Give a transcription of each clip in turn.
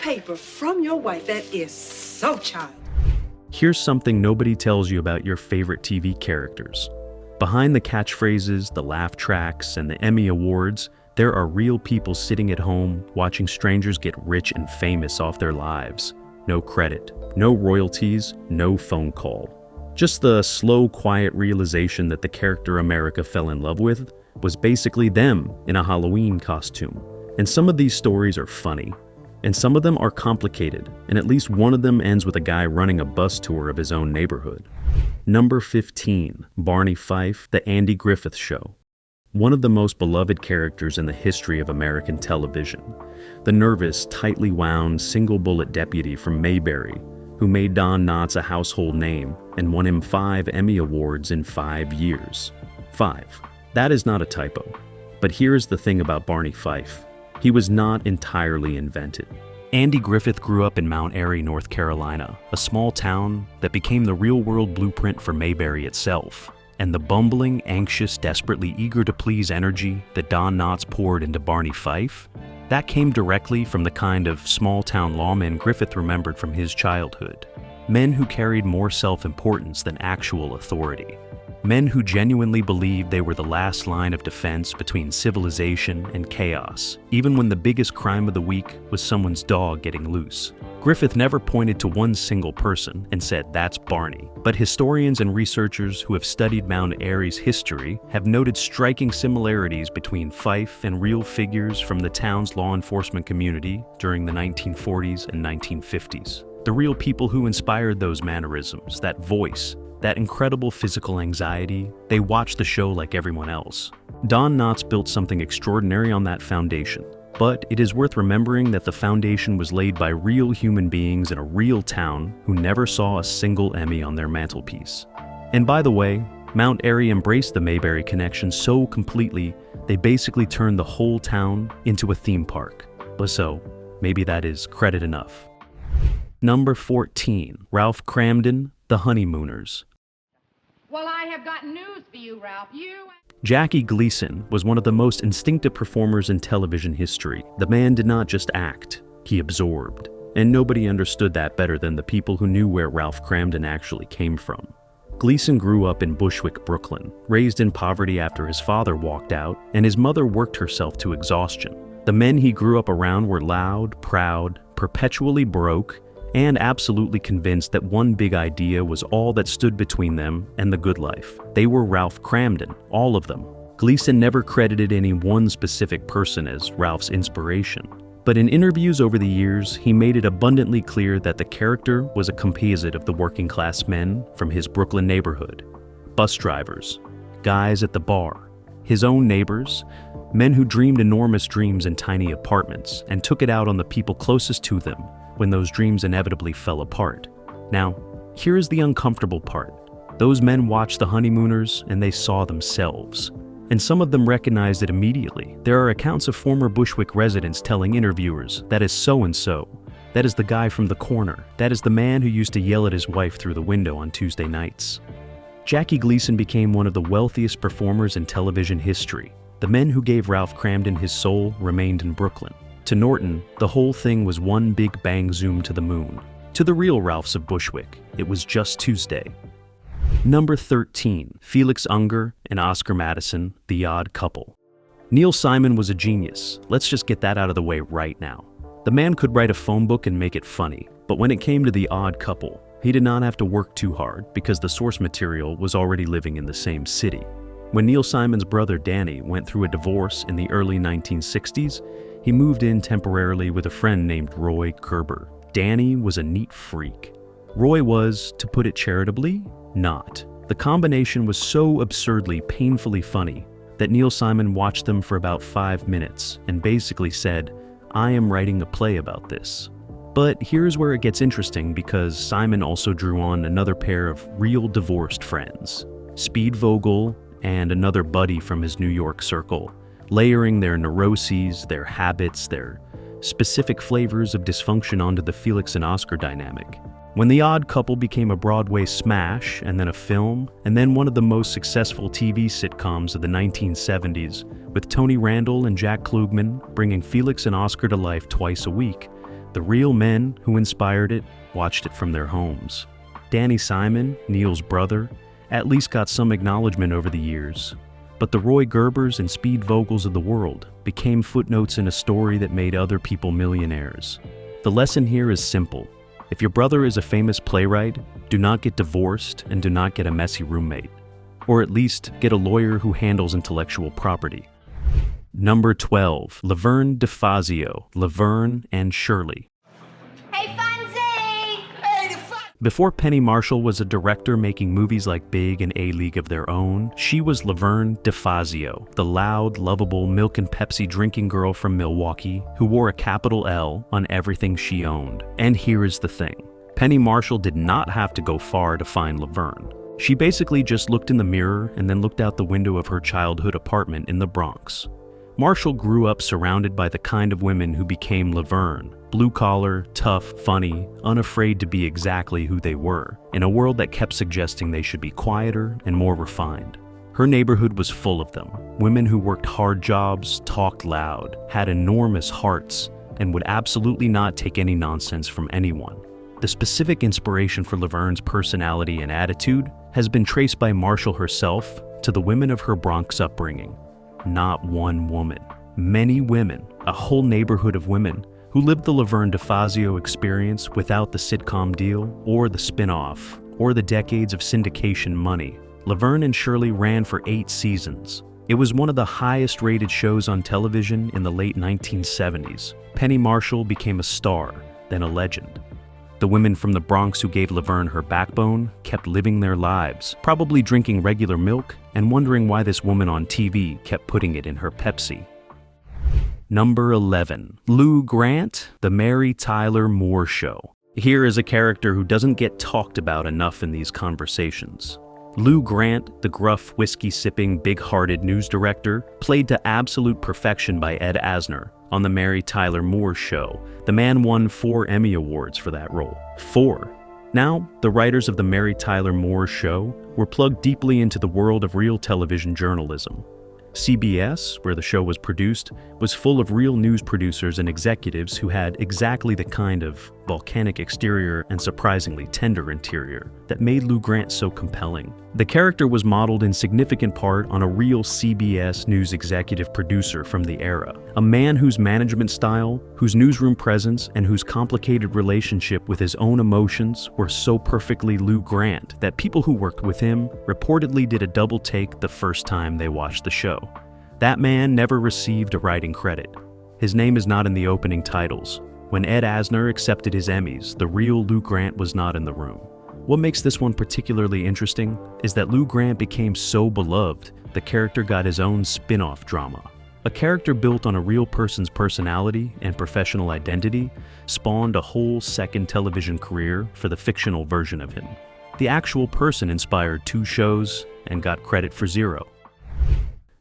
paper from your wife. That is so child. Here's something nobody tells you about your favorite TV characters. Behind the catchphrases, the laugh tracks, and the Emmy Awards, there are real people sitting at home watching strangers get rich and famous off their lives. No credit, no royalties, no phone call. Just the slow, quiet realization that the character America fell in love with was basically them in a Halloween costume. And some of these stories are funny, and some of them are complicated, and at least one of them ends with a guy running a bus tour of his own neighborhood. Number 15, Barney Fife, The Andy Griffith Show. One of the most beloved characters in the history of American television. The nervous, tightly wound, single-bullet deputy from Mayberry, who made Don Knotts a household name and won him 5 Emmy Awards in 5 years. 5. That is not a typo. But here's the thing about Barney Fife. He was not entirely invented. Andy Griffith grew up in Mount Airy, North Carolina, a small town that became the real-world blueprint for Mayberry itself. And the bumbling, anxious, desperately eager to please energy that Don Knotts poured into Barney Fife, that came directly from the kind of small-town lawmen Griffith remembered from his childhood. Men who carried more self-importance than actual authority. Men who genuinely believed they were the last line of defense between civilization and chaos, even when the biggest crime of the week was someone's dog getting loose. Griffith never pointed to one single person and said, "That's Barney." But historians and researchers who have studied Mount Airy's history have noted striking similarities between Fife and real figures from the town's law enforcement community during the 1940s and 1950s. The real people who inspired those mannerisms, that voice, that incredible physical anxiety, they watched the show like everyone else. Don Knotts built something extraordinary on that foundation. But it is worth remembering that the foundation was laid by real human beings in a real town who never saw a single Emmy on their mantelpiece. And by the way, Mount Airy embraced the Mayberry connection so completely, they basically turned the whole town into a theme park. So, maybe that is credit enough. Number 14, Ralph Kramden, The Honeymooners. Well, I have got news for you, Ralph. Jackie Gleason was one of the most instinctive performers in television history. The man did not just act, he absorbed. And nobody understood that better than the people who knew where Ralph Kramden actually came from. Gleason grew up in Bushwick, Brooklyn, raised in poverty after his father walked out, and his mother worked herself to exhaustion. The men he grew up around were loud, proud, perpetually broke, and absolutely convinced that one big idea was all that stood between them and the good life. They were Ralph Kramden, all of them. Gleason never credited any one specific person as Ralph's inspiration. But in interviews over the years, he made it abundantly clear that the character was a composite of the working class men from his Brooklyn neighborhood. Bus drivers, guys at the bar, his own neighbors, men who dreamed enormous dreams in tiny apartments and took it out on the people closest to them when those dreams inevitably fell apart. Now, here is the uncomfortable part. Those men watched The Honeymooners and they saw themselves. And some of them recognized it immediately. There are accounts of former Bushwick residents telling interviewers, "That is so-and-so. That is the guy from the corner. That is the man who used to yell at his wife through the window on Tuesday nights." Jackie Gleason became one of the wealthiest performers in television history. The men who gave Ralph Kramden his soul remained in Brooklyn. To Norton, the whole thing was one big bang zoom to the moon. To the real Ralphs of Bushwick, it was just Tuesday. Number 13, Felix Unger and Oscar Madison, The Odd Couple. Neil Simon was a genius. Let's just get that out of the way right now. The man could write a phone book and make it funny, but when it came to The Odd Couple, he did not have to work too hard because the source material was already living in the same city. When Neil Simon's brother Danny went through a divorce in the early 1960s, he moved in temporarily with a friend named Roy Kerber. Danny was a neat freak. Roy was, to put it charitably, not. The combination was so absurdly, painfully funny that Neil Simon watched them for about 5 minutes and basically said, "I am writing a play about this." But here's where it gets interesting because Simon also drew on another pair of real divorced friends, Speed Vogel and another buddy from his New York circle, layering their neuroses, their habits, their specific flavors of dysfunction onto the Felix and Oscar dynamic. When The Odd Couple became a Broadway smash, and then a film, and then one of the most successful TV sitcoms of the 1970s, with Tony Randall and Jack Klugman bringing Felix and Oscar to life twice a week, The real men who inspired it watched it from their homes. Danny Simon, Neil's brother, at least got some acknowledgement over the years. But the Roy Gerbers and Speed Vogels of the world became footnotes in a story that made other people millionaires. The lesson here is simple. If your brother is a famous playwright, do not get divorced and do not get a messy roommate. Or at least get a lawyer who handles intellectual property. Number 12, Laverne DeFazio, Laverne and Shirley. Hey, Fonzie! Hey, Before Penny Marshall was a director making movies like Big and A League of Their Own, she was Laverne DeFazio, the loud, lovable milk and Pepsi drinking girl from Milwaukee who wore a capital L on everything she owned. And here is the thing. Penny Marshall did not have to go far to find Laverne. She basically just looked in the mirror and then looked out the window of her childhood apartment in the Bronx. Marshall grew up surrounded by the kind of women who became Laverne, blue-collar, tough, funny, unafraid to be exactly who they were, in a world that kept suggesting they should be quieter and more refined. Her neighborhood was full of them, women who worked hard jobs, talked loud, had enormous hearts, and would absolutely not take any nonsense from anyone. The specific inspiration for Laverne's personality and attitude has been traced by Marshall herself to the women of her Bronx upbringing. Not one woman. Many women, a whole neighborhood of women, who lived the Laverne DeFazio experience without the sitcom deal, or the spin-off, or the decades of syndication money. Laverne and Shirley ran for 8 seasons. It was one of the highest-rated shows on television in the late 1970s. Penny Marshall became a star, then a legend. The women from the Bronx who gave Laverne her backbone kept living their lives, probably drinking regular milk and wondering why this woman on TV kept putting it in her Pepsi. Number 11. Lou Grant, The Mary Tyler Moore Show. Here is a character who doesn't get talked about enough in these conversations. Lou Grant, the gruff, whiskey-sipping, big-hearted news director, played to absolute perfection by Ed Asner on The Mary Tyler Moore Show. The man won 4 Emmy Awards for that role. 4. Now, the writers of The Mary Tyler Moore Show were plugged deeply into the world of real television journalism. CBS, where the show was produced, was full of real news producers and executives who had exactly the kind of volcanic exterior and surprisingly tender interior that made Lou Grant so compelling. The character was modeled in significant part on a real CBS News executive producer from the era, a man whose management style, whose newsroom presence, and whose complicated relationship with his own emotions were so perfectly Lou Grant that people who worked with him reportedly did a double take the first time they watched the show. That man never received a writing credit. His name is not in the opening titles. When Ed Asner accepted his Emmys, the real Lou Grant was not in the room. What makes this one particularly interesting is that Lou Grant became so beloved, the character got his own spin-off drama. A character built on a real person's personality and professional identity spawned a whole second television career for the fictional version of him. The actual person inspired 2 shows and got credit for 0.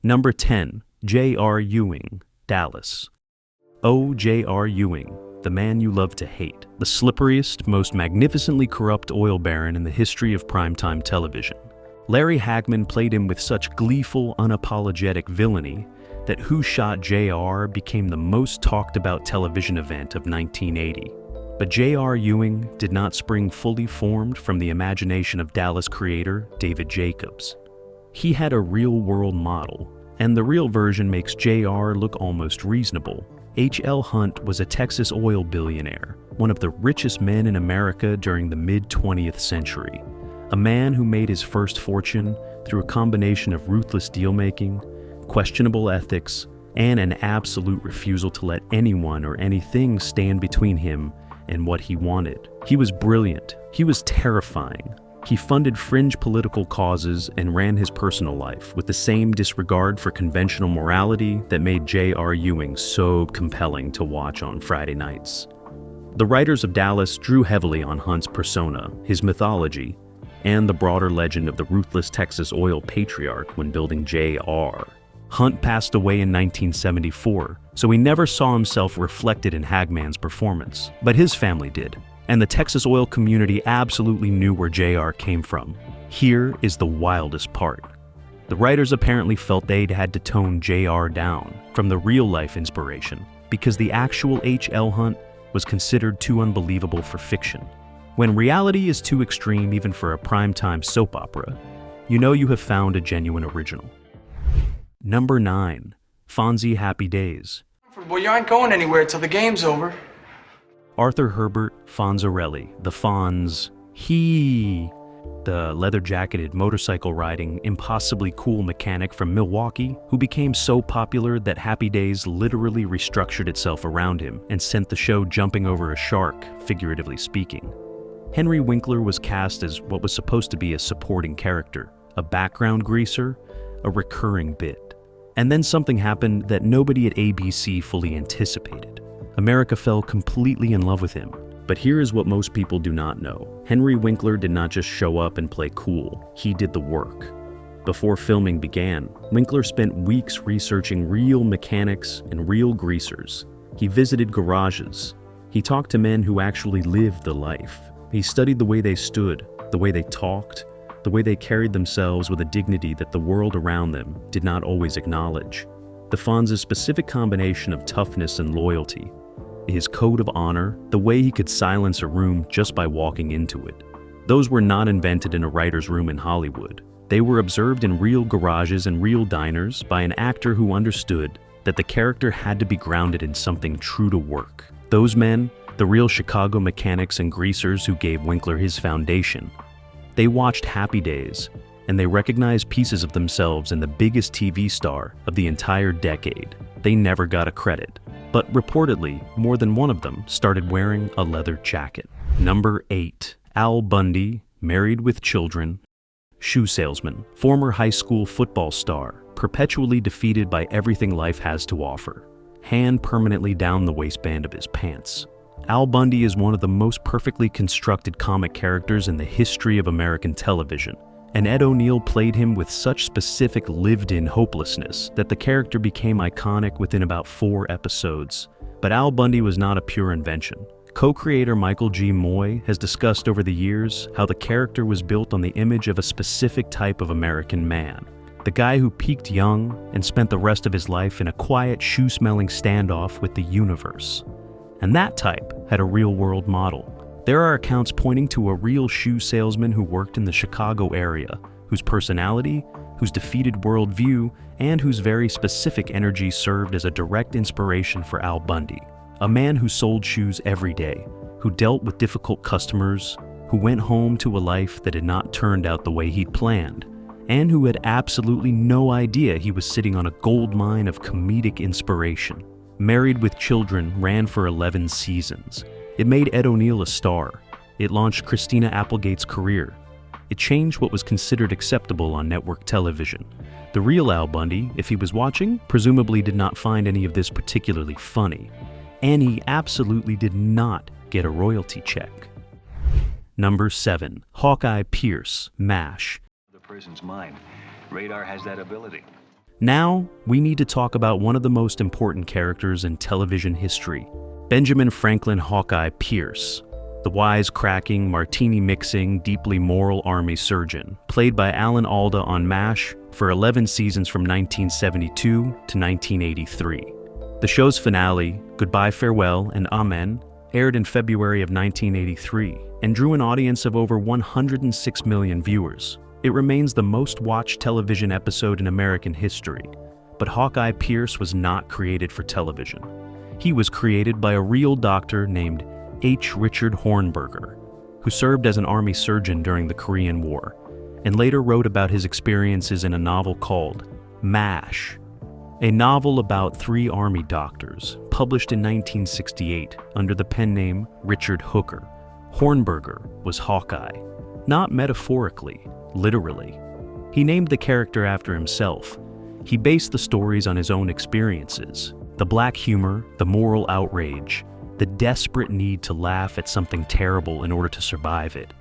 Number 10. J.R. Ewing, Dallas. Oh, J.R. Ewing, the man you love to hate, the slipperiest, most magnificently corrupt oil baron in the history of primetime television. Larry Hagman played him with such gleeful, unapologetic villainy that Who Shot J.R. became the most talked about television event of 1980. But J.R. Ewing did not spring fully formed from the imagination of Dallas creator David Jacobs. He had a real-world model, and the real version makes J.R. look almost reasonable. H.L. Hunt was a Texas oil billionaire, one of the richest men in America during the mid-20th century. A man who made his first fortune through a combination of ruthless deal-making, questionable ethics, and an absolute refusal to let anyone or anything stand between him and what he wanted. He was brilliant. He was terrifying. He funded fringe political causes and ran his personal life with the same disregard for conventional morality that made J.R. Ewing so compelling to watch on Friday nights. The writers of Dallas drew heavily on Hunt's persona, his mythology, and the broader legend of the ruthless Texas oil patriarch when building J.R. Hunt passed away in 1974, so he never saw himself reflected in Hagman's performance, but his family did. And the Texas oil community absolutely knew where JR came from. Here is the wildest part. The writers apparently felt they'd had to tone JR down from the real-life inspiration because the actual H.L. Hunt was considered too unbelievable for fiction. When reality is too extreme even for a primetime soap opera, you know you have found a genuine original. Number 9. Fonzie Happy Days. Well, you aren't going anywhere till the game's over. Arthur Herbert Fonzarelli, the Fonz, the leather-jacketed, motorcycle-riding, impossibly cool mechanic from Milwaukee who became so popular that Happy Days literally restructured itself around him and sent the show jumping over a shark, figuratively speaking. Henry Winkler was cast as what was supposed to be a supporting character, a background greaser, a recurring bit. And then something happened that nobody at ABC fully anticipated. America fell completely in love with him. But here is what most people do not know. Henry Winkler did not just show up and play cool, he did the work. Before filming began, Winkler spent weeks researching real mechanics and real greasers. He visited garages. He talked to men who actually lived the life. He studied the way they stood, the way they talked, the way they carried themselves with a dignity that the world around them did not always acknowledge. The Fonz's specific combination of toughness and loyalty, his code of honor, the way he could silence a room just by walking into it. Those were not invented in a writer's room in Hollywood. They were observed in real garages and real diners by an actor who understood that the character had to be grounded in something true to work. Those men, the real Chicago mechanics and greasers who gave Winkler his foundation, they watched Happy Days, and they recognized pieces of themselves in the biggest TV star of the entire decade. They never got a credit. But reportedly, more than one of them started wearing a leather jacket. Number 8. Al Bundy, married with children, shoe salesman, former high school football star, perpetually defeated by everything life has to offer, hand permanently down the waistband of his pants. Al Bundy is one of the most perfectly constructed comic characters in the history of American television, and Ed O'Neill played him with such specific lived-in hopelessness that the character became iconic within about 4 episodes. But Al Bundy was not a pure invention. Co-creator Michael G. Moy has discussed over the years how the character was built on the image of a specific type of American man. The guy who peaked young and spent the rest of his life in a quiet, shoe-smelling standoff with the universe. And that type had a real-world model. There are accounts pointing to a real shoe salesman who worked in the Chicago area, whose personality, whose defeated worldview, and whose very specific energy served as a direct inspiration for Al Bundy. A man who sold shoes every day, who dealt with difficult customers, who went home to a life that had not turned out the way he'd planned, and who had absolutely no idea he was sitting on a gold mine of comedic inspiration. Married with Children ran for 11 seasons. It made Ed O'Neill a star. It launched Christina Applegate's career. It changed what was considered acceptable on network television. The real Al Bundy, if he was watching, presumably did not find any of this particularly funny. And he absolutely did not get a royalty check. Number 7. Hawkeye Pierce, MASH. The person's mind. Radar has that ability. Now, we need to talk about one of the most important characters in television history, Benjamin Franklin Hawkeye Pierce, the wisecracking, martini-mixing, deeply moral army surgeon, played by Alan Alda on MASH for 11 seasons from 1972 to 1983. The show's finale, Goodbye, Farewell, and Amen, aired in February of 1983 and drew an audience of over 106 million viewers. It remains the most watched television episode in American history, but Hawkeye Pierce was not created for television. He was created by a real doctor named H. Richard Hornberger, who served as an army surgeon during the Korean War, and later wrote about his experiences in a novel called MASH, a novel about 3 army doctors, published in 1968 under the pen name Richard Hooker. Hornberger was Hawkeye, not metaphorically, literally. He named the character after himself. He based the stories on his own experiences. The black humor, the moral outrage, the desperate need to laugh at something terrible in order to survive it.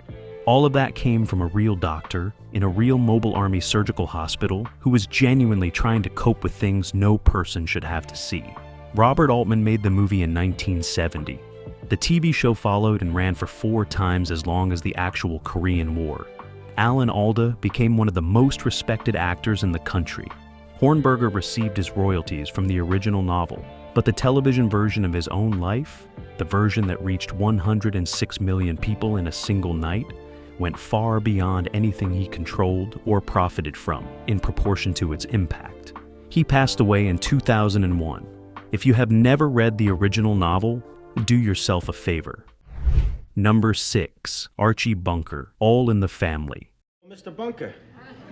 All of that came from a real doctor in a real mobile army surgical hospital who was genuinely trying to cope with things no person should have to see. Robert Altman made the movie in 1970. The TV show followed and ran for 4 times as long as the actual Korean War. Alan Alda became one of the most respected actors in the country. Hornberger received his royalties from the original novel, But the television version of his own life, the version that reached 106 million people in a single night, went far beyond anything he controlled or profited from in proportion to its impact. He passed away in 2001. If you have never read the original novel, do yourself a favor. Number 6, Archie Bunker, All in the Family. Mr. Bunker.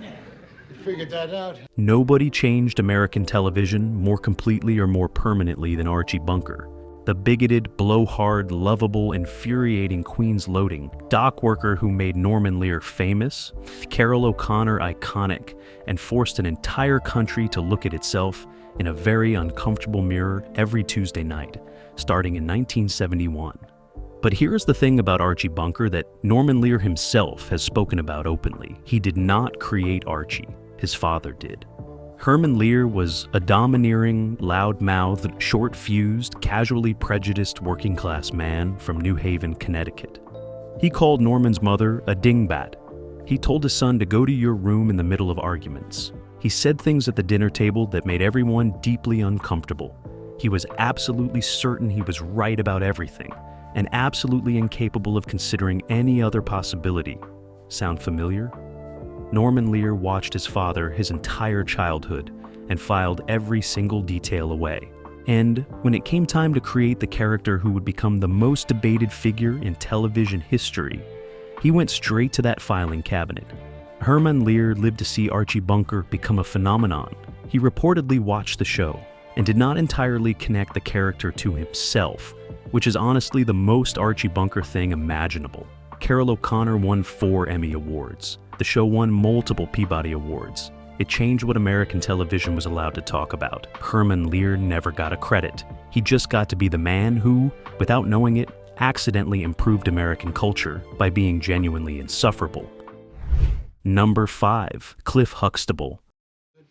You figured that out. Nobody changed American television more completely or more permanently than Archie Bunker. The bigoted, blowhard, lovable, infuriating Queens Loading dock worker who made Norman Lear famous, Carol O'Connor iconic, and forced an entire country to look at itself in a very uncomfortable mirror every Tuesday night, starting in 1971. But here's the thing about Archie Bunker that Norman Lear himself has spoken about openly. He did not create Archie. His father did. Herman Lear was a domineering, loud-mouthed, short-fused, casually prejudiced working-class man from New Haven, Connecticut. He called Norman's mother a dingbat. He told his son to go to your room in the middle of arguments. He said things at the dinner table that made everyone deeply uncomfortable. He was absolutely certain he was right about everything, and absolutely incapable of considering any other possibility. Sound familiar? Norman Lear watched his father his entire childhood and filed every single detail away. And when it came time to create the character who would become the most debated figure in television history, he went straight to that filing cabinet. Herman Lear lived to see Archie Bunker become a phenomenon. He reportedly watched the show and did not entirely connect the character to himself, which is honestly the most Archie Bunker thing imaginable. Carol O'Connor won 4 Emmy Awards. The show won multiple Peabody Awards. It changed what American television was allowed to talk about. Herman Lear never got a credit. He just got to be the man who, without knowing it, accidentally improved American culture by being genuinely insufferable. Number 5, Cliff Huxtable.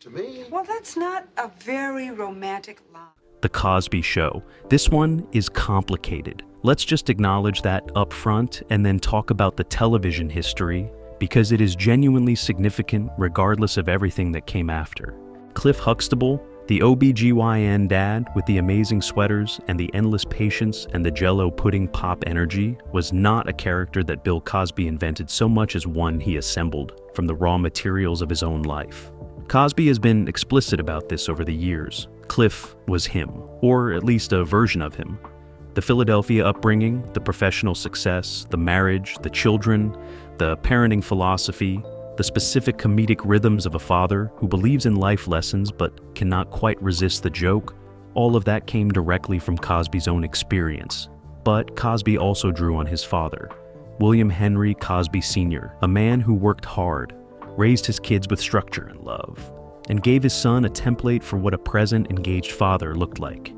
To me? Well, that's not a very romantic line. The Cosby Show. This one is complicated. Let's just acknowledge that up front and then talk about the television history, because it is genuinely significant regardless of everything that came after. Cliff Huxtable, the OBGYN dad with the amazing sweaters and the endless patience and the Jell-O pudding pop energy, was not a character that Bill Cosby invented so much as one he assembled from the raw materials of his own life. Cosby has been explicit about this over the years. Cliff was him, or at least a version of him. The Philadelphia upbringing, the professional success, the marriage, the children, the parenting philosophy, the specific comedic rhythms of a father who believes in life lessons but cannot quite resist the joke, all of that came directly from Cosby's own experience. But Cosby also drew on his father, William Henry Cosby Sr., a man who worked hard, raised his kids with structure and love, and gave his son a template for what a present, engaged father looked like.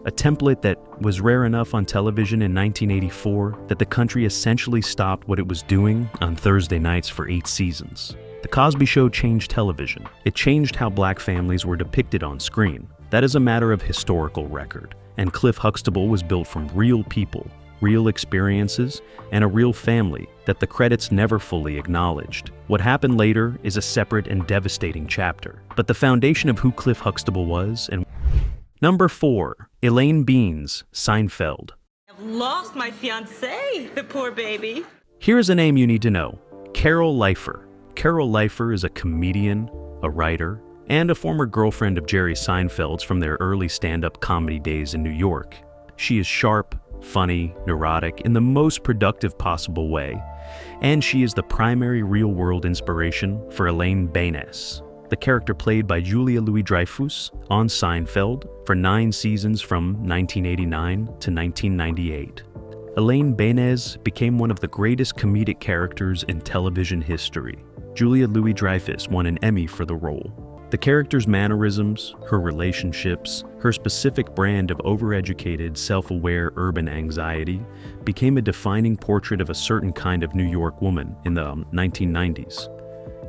A template that was rare enough on television in 1984 that the country essentially stopped what it was doing on Thursday nights for 8 seasons. The Cosby Show changed television. It changed how black families were depicted on screen. That is a matter of historical record, and Cliff Huxtable was built from real people, real experiences, and a real family that the credits never fully acknowledged. What happened later is a separate and devastating chapter, but the foundation of who Cliff Huxtable was and Number 4, Elaine Benes, Seinfeld. I've lost my fiancé, the poor baby. Here's a name you need to know, Carol Leifer. Carol Leifer is a comedian, a writer, and a former girlfriend of Jerry Seinfeld's from their early stand-up comedy days in New York. She is sharp, funny, neurotic, in the most productive possible way, and she is the primary real-world inspiration for Elaine Benes, the character played by Julia Louis-Dreyfus on Seinfeld for 9 seasons from 1989 to 1998. Elaine Benes became one of the greatest comedic characters in television history. Julia Louis-Dreyfus won an Emmy for the role. The character's mannerisms, her relationships, her specific brand of overeducated, self-aware urban anxiety became a defining portrait of a certain kind of New York woman in the 1990s.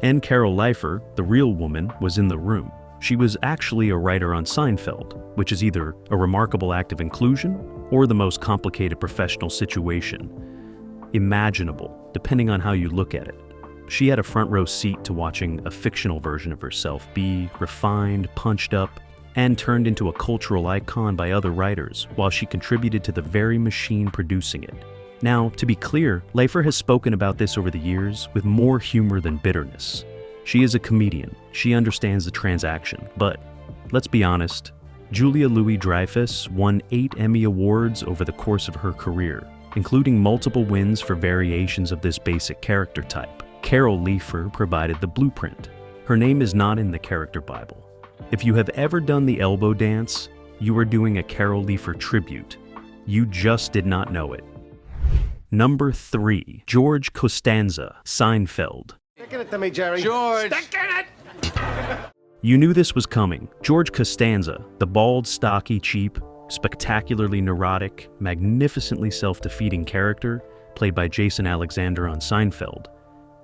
And Carol Leifer, the real woman, was in the room. She was actually a writer on Seinfeld, which is either a remarkable act of inclusion or the most complicated professional situation imaginable, depending on how you look at it. She had a front row seat to watching a fictional version of herself be refined, punched up, and turned into a cultural icon by other writers, while she contributed to the very machine producing it. Now, to be clear, Leifer has spoken about this over the years with more humor than bitterness. She is a comedian, she understands the transaction, but let's be honest, Julia Louis-Dreyfus won 8 Emmy Awards over the course of her career, including multiple wins for variations of this basic character type. Carol Leifer provided the blueprint. Her name is not in the character Bible. If you have ever done the elbow dance, you are doing a Carol Leifer tribute. You just did not know it. Number 3. George Costanza, Seinfeld. Sticking it to me, Jerry. George! You knew this was coming. George Costanza, the bald, stocky, cheap, spectacularly neurotic, magnificently self-defeating character, played by Jason Alexander on Seinfeld,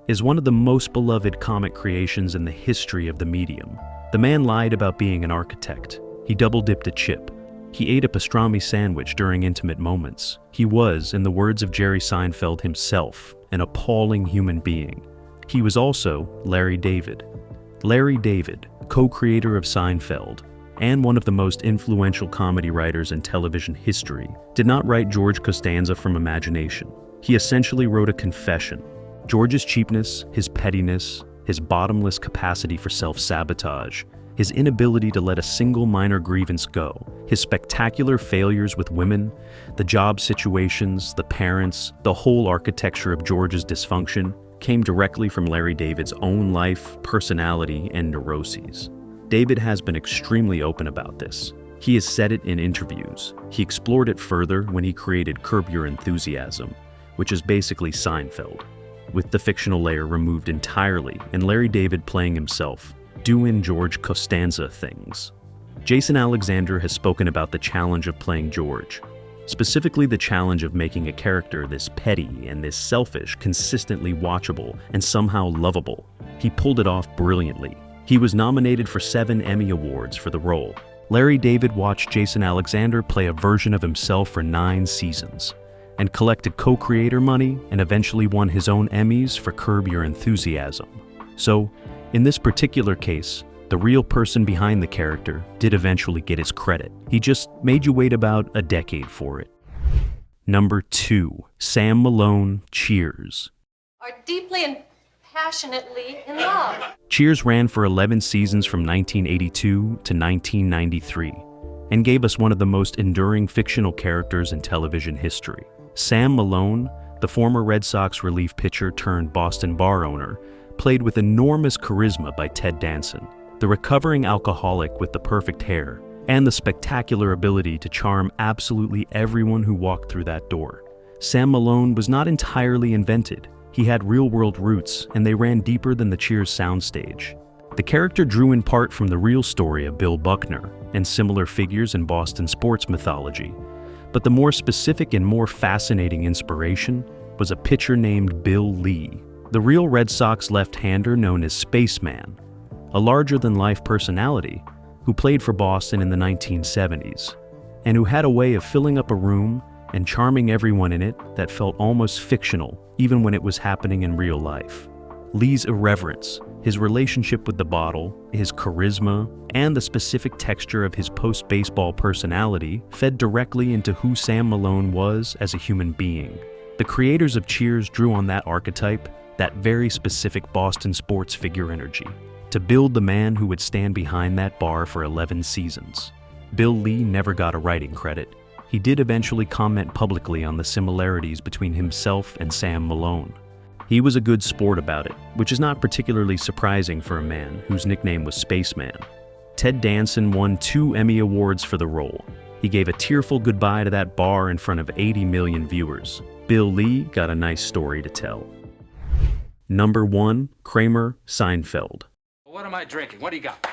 is one of the most beloved comic creations in the history of the medium. The man lied about being an architect. He double-dipped a chip. He ate a pastrami sandwich during intimate moments. He was, in the words of Jerry Seinfeld himself, an appalling human being. He was also Larry David. Larry David, co-creator of Seinfeld, and one of the most influential comedy writers in television history, did not write George Costanza from imagination. He essentially wrote a confession. George's cheapness, his pettiness, his bottomless capacity for self-sabotage, his inability to let a single minor grievance go, his spectacular failures with women, the job situations, the parents, the whole architecture of George's dysfunction, came directly from Larry David's own life, personality, and neuroses. David has been extremely open about this. He has said it in interviews. He explored it further when he created Curb Your Enthusiasm, which is basically Seinfeld, with the fictional layer removed entirely and Larry David playing himself, doing George Costanza things. Jason Alexander has spoken about the challenge of playing George, specifically the challenge of making a character this petty and this selfish consistently watchable and somehow lovable. He pulled it off brilliantly. He was nominated for 7 Emmy Awards for the role. Larry David watched Jason Alexander play a version of himself for 9 seasons, and collected co-creator money and eventually won his own Emmys for Curb Your Enthusiasm. So, in this particular case, the real person behind the character did eventually get his credit. He just made you wait about a decade for it. Number 2. Sam Malone, Cheers. Are deeply and passionately in love. Cheers ran for 11 seasons from 1982 to 1993, and gave us one of the most enduring fictional characters in television history. Sam Malone, the former Red Sox relief pitcher turned Boston bar owner, played with enormous charisma by Ted Danson, the recovering alcoholic with the perfect hair, and the spectacular ability to charm absolutely everyone who walked through that door. Sam Malone was not entirely invented. He had real-world roots, and they ran deeper than the Cheers soundstage. The character drew in part from the real story of Bill Buckner and similar figures in Boston sports mythology, but the more specific and more fascinating inspiration was a pitcher named Bill Lee, the real Red Sox left-hander known as Spaceman, a larger-than-life personality who played for Boston in the 1970s, and who had a way of filling up a room and charming everyone in it that felt almost fictional, even when it was happening in real life. Lee's irreverence, his relationship with the bottle, his charisma, and the specific texture of his post-baseball personality fed directly into who Sam Malone was as a human being. The creators of Cheers drew on that archetype, that very specific Boston sports figure energy, to build the man who would stand behind that bar for 11 seasons. Bill Lee never got a writing credit. He did eventually comment publicly on the similarities between himself and Sam Malone. He was a good sport about it, which is not particularly surprising for a man whose nickname was Spaceman. Ted Danson won 2 Emmy Awards for the role. He gave a tearful goodbye to that bar in front of 80 million viewers. Bill Lee got a nice story to tell. Number 1. Kramer, Seinfeld. What am I drinking? What do you got?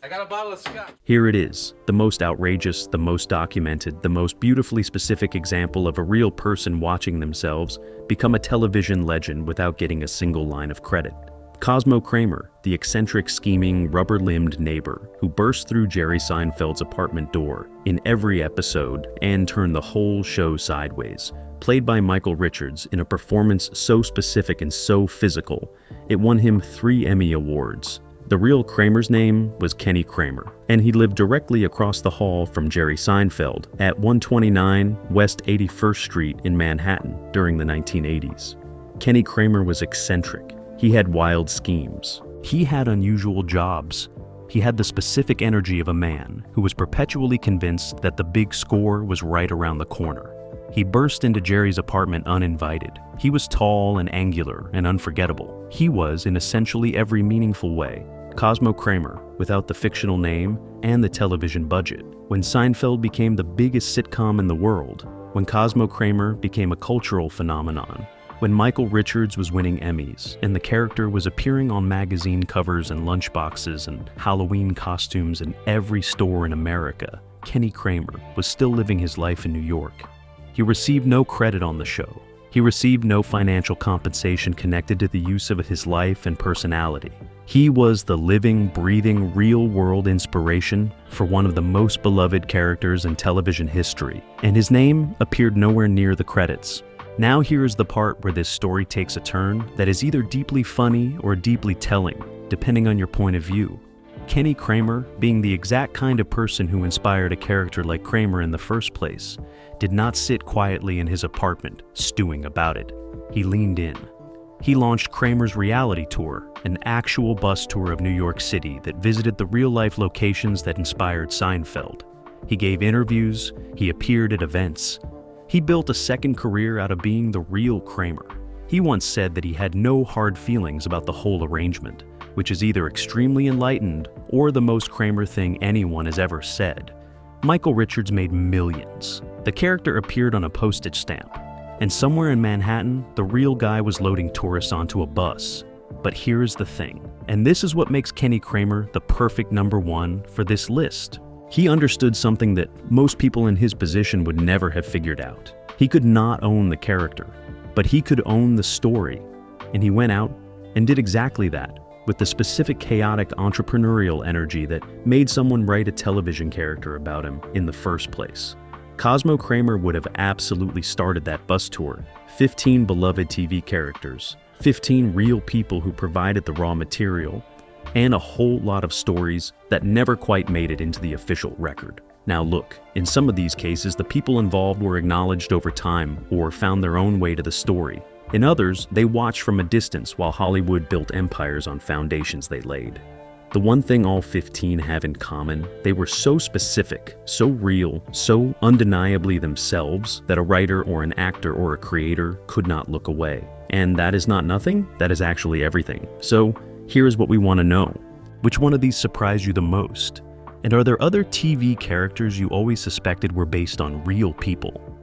I got a bottle of scotch. Here it is, the most outrageous, the most documented, the most beautifully specific example of a real person watching themselves become a television legend without getting a single line of credit. Cosmo Kramer, the eccentric, scheming, rubber-limbed neighbor who burst through Jerry Seinfeld's apartment door in every episode and turned the whole show sideways, played by Michael Richards in a performance so specific and so physical, it won him 3 Emmy Awards. The real Kramer's name was Kenny Kramer, and he lived directly across the hall from Jerry Seinfeld at 129 West 81st Street in Manhattan during the 1980s. Kenny Kramer was eccentric. He had wild schemes. He had unusual jobs. He had the specific energy of a man who was perpetually convinced that the big score was right around the corner. He burst into Jerry's apartment uninvited. He was tall and angular and unforgettable. He was, in essentially every meaningful way, Cosmo Kramer without the fictional name and the television budget. When Seinfeld became the biggest sitcom in the world, when Cosmo Kramer became a cultural phenomenon, when Michael Richards was winning Emmys and the character was appearing on magazine covers and lunchboxes and Halloween costumes in every store in America, Kenny Kramer was still living his life in New York. He received no credit on the show. He received no financial compensation connected to the use of his life and personality. He was the living, breathing, real-world inspiration for one of the most beloved characters in television history, and his name appeared nowhere near the credits. Now here is the part where this story takes a turn that is either deeply funny or deeply telling, depending on your point of view. Kenny Kramer, being the exact kind of person who inspired a character like Kramer in the first place, did not sit quietly in his apartment, stewing about it. He leaned in. He launched Kramer's reality tour, an actual bus tour of New York City that visited the real-life locations that inspired Seinfeld. He gave interviews, he appeared at events. He built a second career out of being the real Kramer. He once said that he had no hard feelings about the whole arrangement, which is either extremely enlightened or the most Kramer thing anyone has ever said. Michael Richards made millions. The character appeared on a postage stamp, and somewhere in Manhattan, the real guy was loading tourists onto a bus. But here's the thing, and this is what makes Kenny Kramer the perfect number one for this list. He understood something that most people in his position would never have figured out. He could not own the character, but he could own the story. And he went out and did exactly that, with the specific chaotic entrepreneurial energy that made someone write a television character about him in the first place. Cosmo Kramer would have absolutely started that bus tour. 15 beloved TV characters, 15 real people who provided the raw material, and a whole lot of stories that never quite made it into the official record. Now look, in some of these cases, the people involved were acknowledged over time or found their own way to the story. In others, they watched from a distance while Hollywood built empires on foundations they laid. The one thing all 15 have in common, they were so specific, so real, so undeniably themselves that a writer or an actor or a creator could not look away. And that is not nothing, that is actually everything. So here's what we want to know. Which one of these surprised you the most? And are there other TV characters you always suspected were based on real people?